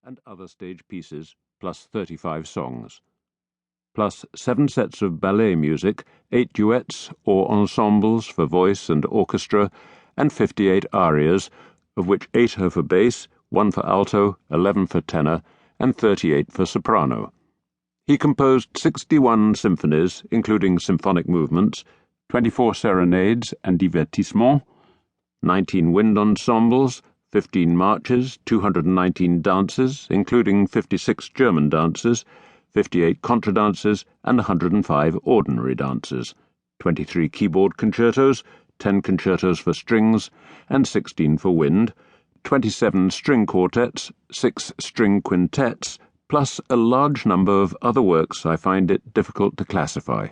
and other stage pieces, plus 35 songs, plus 7 sets of ballet music, 8 duets or ensembles for voice and orchestra, and 58 arias, of which 8 are for bass, 1 for alto, 11 for tenor, and 38 for soprano. He composed 61 symphonies, including symphonic movements, 24 serenades and divertissements, 19 wind ensembles, 15 marches, 219 dances, including 56 German dances, 58 contradances, and 105 ordinary dances, 23 keyboard concertos, 10 concertos for strings, and 16 for wind, 27 string quartets, 6 string quintets, plus a large number of other works I find it difficult to classify.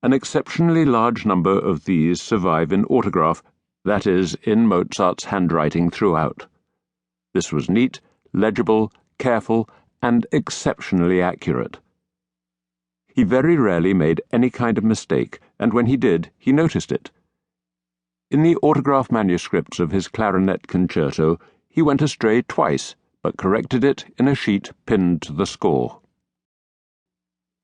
An exceptionally large number of these survive in autograph, that is, in Mozart's handwriting throughout. This was neat, legible, careful, and exceptionally accurate. He very rarely made any kind of mistake, and when he did, he noticed it. In the autograph manuscripts of his clarinet concerto, he went astray twice, but corrected it in a sheet pinned to the score.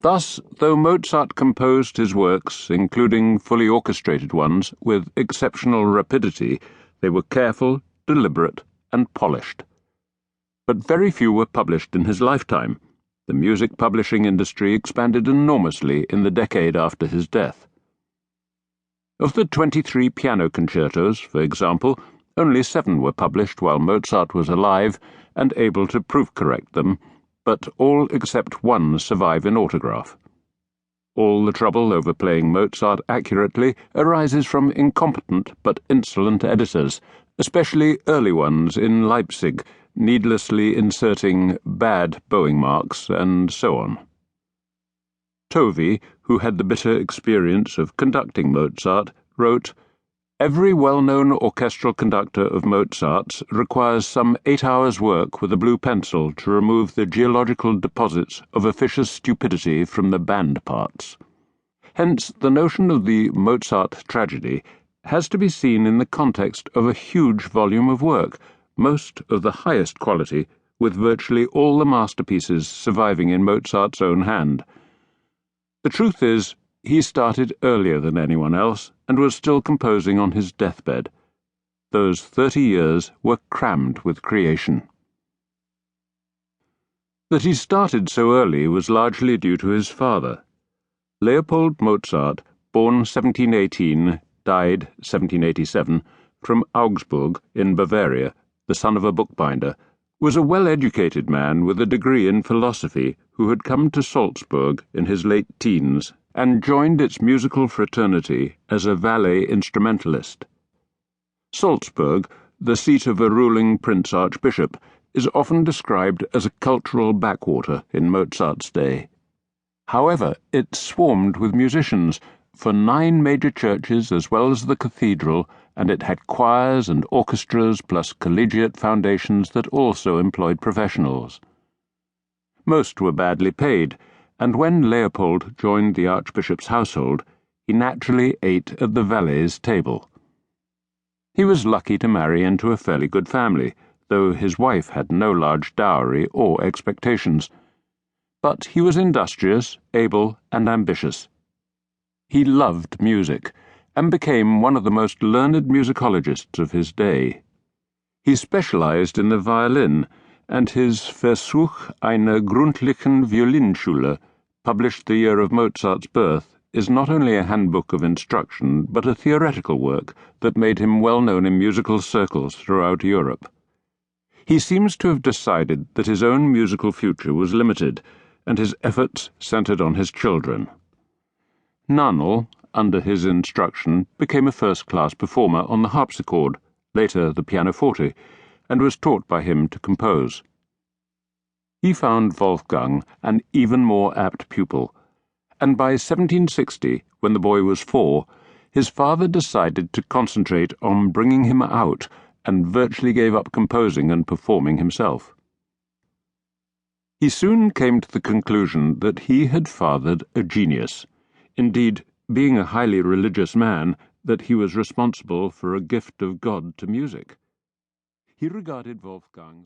Thus, though Mozart composed his works, including fully orchestrated ones, with exceptional rapidity, they were careful, deliberate, and polished. But very few were published in his lifetime. The music publishing industry expanded enormously in the decade after his death. Of the 23 piano concertos, for example, only 7 were published while Mozart was alive and able to proof-correct them, but all except 1 survive in autograph. All the trouble over playing Mozart accurately arises from incompetent but insolent editors, especially early ones in Leipzig, needlessly inserting bad bowing marks and so on. Tovey, who had the bitter experience of conducting Mozart, wrote, "Every well-known orchestral conductor of Mozart's requires some 8 hours' work with a blue pencil to remove the geological deposits of officious stupidity from the band parts." Hence, the notion of the Mozart tragedy has to be seen in the context of a huge volume of work, most of the highest quality, with virtually all the masterpieces surviving in Mozart's own hand. The truth is, he started earlier than anyone else and was still composing on his deathbed. Those 30 years were crammed with creation. That he started so early was largely due to his father. Leopold Mozart, born 1718, died 1787, from Augsburg in Bavaria, the son of a bookbinder, was a well-educated man with a degree in philosophy who had come to Salzburg in his late teens and joined its musical fraternity as a valet instrumentalist. Salzburg, the seat of a ruling prince-archbishop, is often described as a cultural backwater in Mozart's day. However, it swarmed with musicians, for 9 major churches as well as the cathedral, and it had choirs and orchestras plus collegiate foundations that also employed professionals. Most were badly paid, and when Leopold joined the archbishop's household, he naturally ate at the valet's table. He was lucky to marry into a fairly good family, though his wife had no large dowry or expectations. But he was industrious, able, and ambitious. He loved music, and became one of the most learned musicologists of his day. He specialized in the violin, and his Versuch einer gründlichen Violinschule, published the year of Mozart's birth, is not only a handbook of instruction, but a theoretical work that made him well known in musical circles throughout Europe. He seems to have decided that his own musical future was limited, and his efforts centered on his children. Nannerl, under his instruction, became a first-class performer on the harpsichord, later the pianoforte, and was taught by him to compose. He found Wolfgang an even more apt pupil, and by 1760, when the boy was 4, his father decided to concentrate on bringing him out and virtually gave up composing and performing himself. He soon came to the conclusion that he had fathered a genius. Indeed, being a highly religious man, that he was responsible for a gift of God to music. He regarded Wolfgang's